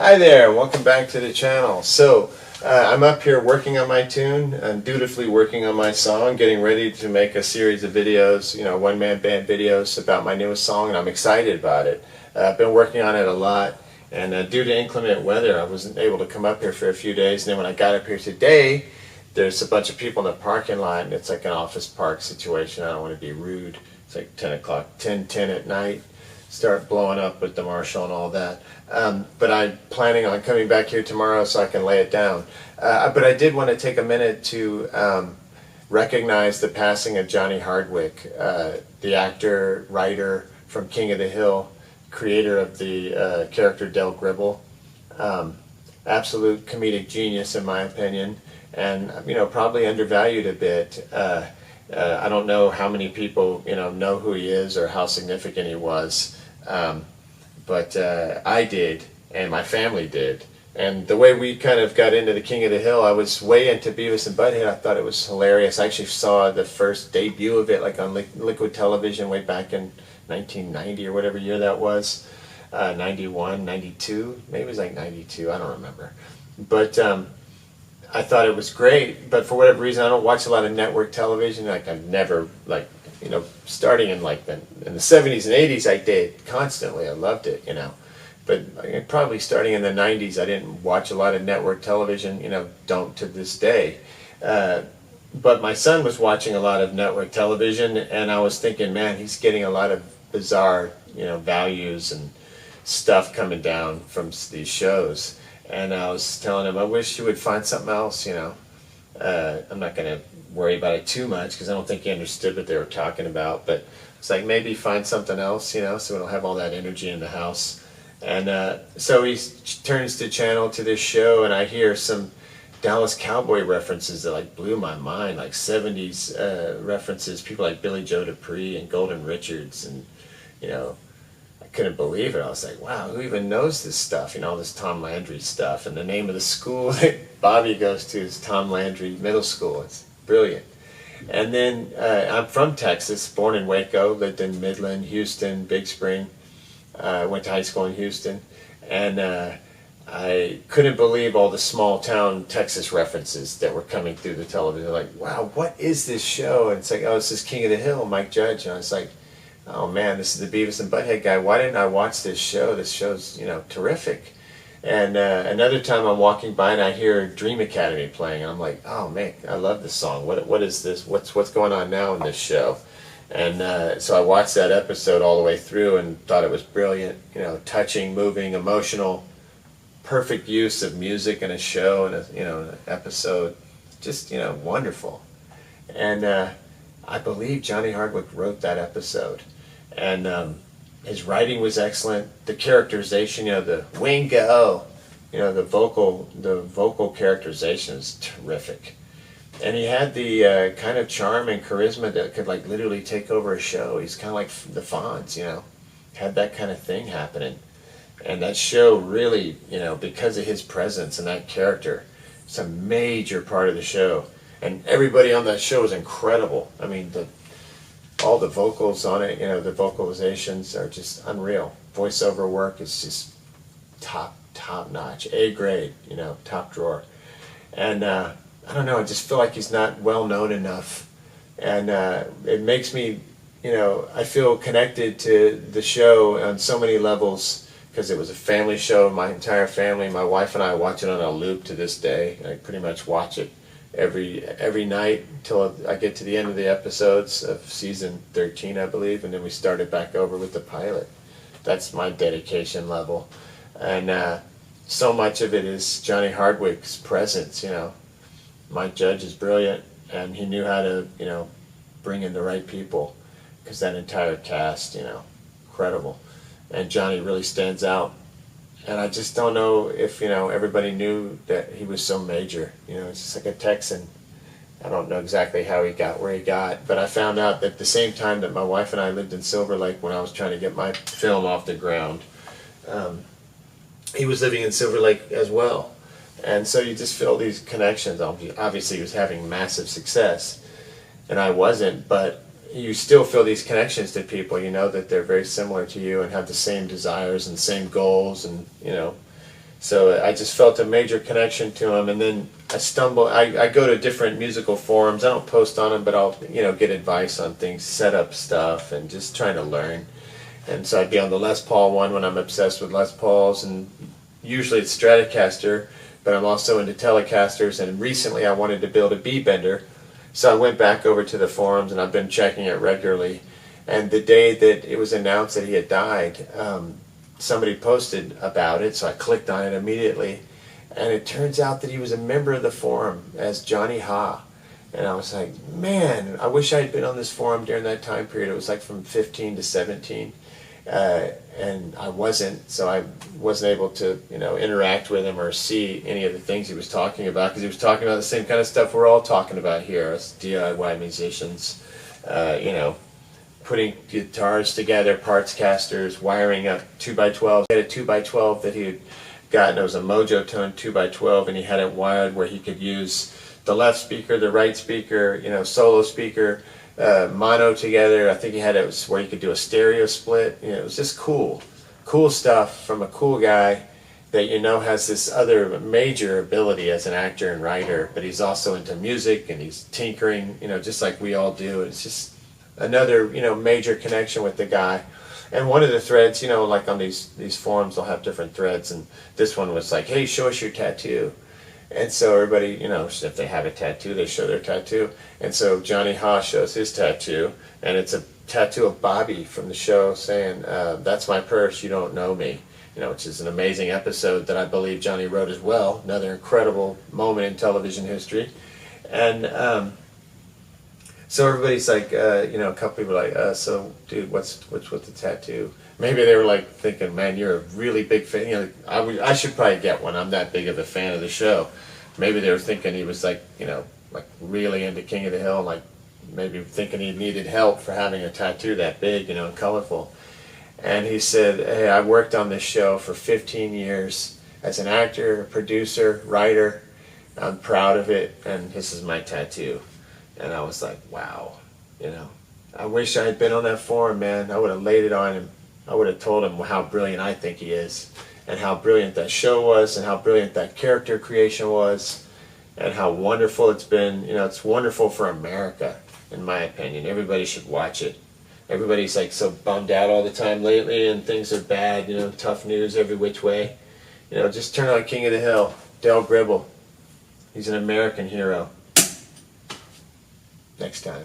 Hi there, welcome back to the channel. So, I'm up here working on my tune. I'm dutifully working on my song, getting ready to make a series of videos, one-man band videos about my newest song, and I'm excited about it. I've been working on it a lot, and due to inclement weather, I wasn't able to come up here for a few days, and then when I got up here today, there's a bunch of people in the parking lot, and it's like an office park situation. I don't want to be rude. It's like 10 o'clock, 10 at night. Start blowing up with the marshal and all that. But I'm planning on coming back here tomorrow so I can lay it down. But I did want to take a minute to recognize the passing of Johnny Hardwick, the actor, writer from King of the Hill, creator of the character Del Gribble. Absolute comedic genius in my opinion, and probably undervalued a bit. I don't know how many people know who he is or how significant he was, but I did, and my family did. And the way we kind of got into the King of the Hill, I was way into Beavis and Butthead. I thought it was hilarious. I actually saw the first debut of it like on Liquid Television way back in 1990 or whatever year that was, 91, 92, maybe it was like 92, I don't remember. But I thought it was great, but for whatever reason I don't watch a lot of network television. Like I've never, starting in in the 70s and 80s I did constantly. I loved it, but probably starting in the 90s I didn't watch a lot of network television, don't to this day. But my son was watching a lot of network television, and I was thinking, man, he's getting a lot of bizarre, values and stuff coming down from these shows. And I was telling him, I wish you would find something else, I'm not going to worry about it too much because I don't think he understood what they were talking about. But it's like, maybe find something else, so we don't have all that energy in the house. And so he turns the channel to this show, and I hear some Dallas Cowboy references that blew my mind, like 70s references, people like Billy Joe Dupree and Golden Richards, and I couldn't believe it. I was like, wow, who even knows this stuff? All this Tom Landry stuff. And the name of the school that Bobby goes to is Tom Landry Middle School. It's brilliant. And then I'm from Texas, born in Waco, lived in Midland, Houston, Big Spring. Went to high school in Houston. And I couldn't believe all the small town Texas references that were coming through the television. Like, wow, what is this show? And it's like, oh, it's this King of the Hill, Mike Judge. And I was like, oh man, this is the Beavis and Butthead guy. Why didn't I watch this show? This show's, terrific. And another time I'm walking by and I hear Dream Academy playing, and I'm like, oh man, I love this song. What is this? What's going on now in this show? And so I watched that episode all the way through and thought it was brilliant. Touching, moving, emotional, perfect use of music in a show and an episode. Just wonderful. And I believe Johnny Hardwick wrote that episode. And his writing was excellent. The characterization, the wingo, the vocal characterization is terrific. And he had the kind of charm and charisma that could literally take over a show. He's kind of like the Fonz, had that kind of thing happening. And that show really, because of his presence and that character, it's a major part of the show. And everybody on that show is incredible. I mean, all the vocals on it, the vocalizations are just unreal. Voiceover work is just top notch, A grade, top drawer. And I don't know, I just feel like he's not well known enough. And it makes me, I feel connected to the show on so many levels because it was a family show. My entire family, my wife and I watch it on a loop to this day. I pretty much watch it every night until I get to the end of the episodes of season 13, I believe, and then we started back over with the pilot. That's my dedication level. And so much of it is Johnny Hardwick's presence. Mike Judge is brilliant, and he knew how to bring in the right people, because that entire cast, incredible. And Johnny really stands out. And I just don't know if, everybody knew that he was so major. It's just like a Texan. I don't know exactly how he got where he got, but I found out that at the same time that my wife and I lived in Silver Lake when I was trying to get my film off the ground, he was living in Silver Lake as well. And so you just feel these connections. Obviously he was having massive success, and I wasn't, but you still feel these connections to people, that they're very similar to you and have the same desires and same goals, and So I just felt a major connection to him, and then I go to different musical forums. I don't post on them, but I'll get advice on things, set up stuff, and just trying to learn. And so I'd be on the Les Paul one when I'm obsessed with Les Pauls, and usually it's Stratocaster, but I'm also into Telecasters, and recently I wanted to build a B-bender, so I went back over to the forums, and I've been checking it regularly. And the day that it was announced that he had died, somebody posted about it, so I clicked on it immediately, and it turns out that he was a member of the forum as Johnny Ha. And I was like, man, I wish I had been on this forum during that time period. It was like from 15 to 17. And I wasn't, so I wasn't able to, interact with him or see any of the things he was talking about, because he was talking about the same kind of stuff we're all talking about here as DIY musicians, putting guitars together, parts casters, wiring up 2x12. He had a 2x12 that he had gotten. It was a Mojo Tone 2x12, and he had it wired where he could use the left speaker, the right speaker, solo speaker, mono together. I think he had it where you could do a stereo split. It was just cool stuff from a cool guy that has this other major ability as an actor and writer, but he's also into music and he's tinkering, just like we all do. It's just another major connection with the guy. And one of the threads, like on these forums, they'll have different threads, and this one was like, hey, show us your tattoo. And so everybody, if they have a tattoo, they show their tattoo. And so Johnny Ha shows his tattoo, and it's a tattoo of Bobby from the show saying, that's my purse, you don't know me. Which is an amazing episode that I believe Johnny wrote as well. Another incredible moment in television history. And so everybody's like, a couple people are like, so dude, what's with the tattoo? Maybe they were like thinking, man, you're a really big fan. I should probably get one. I'm that big of a fan of the show. Maybe they were thinking he was like really into King of the Hill, like maybe thinking he needed help for having a tattoo that big, and colorful. And he said, hey, I worked on this show for 15 years as an actor, producer, writer. I'm proud of it, and this is my tattoo. And I was like, wow, I wish I had been on that forum, man. I would have laid it on him. I would have told him how brilliant I think he is, and how brilliant that show was, and how brilliant that character creation was, and how wonderful it's been. It's wonderful for America, in my opinion. Everybody should watch it. Everybody's like so bummed out all the time lately, and things are bad, tough news every which way. Just turn on King of the Hill, Del Gribble. He's an American hero. Next time.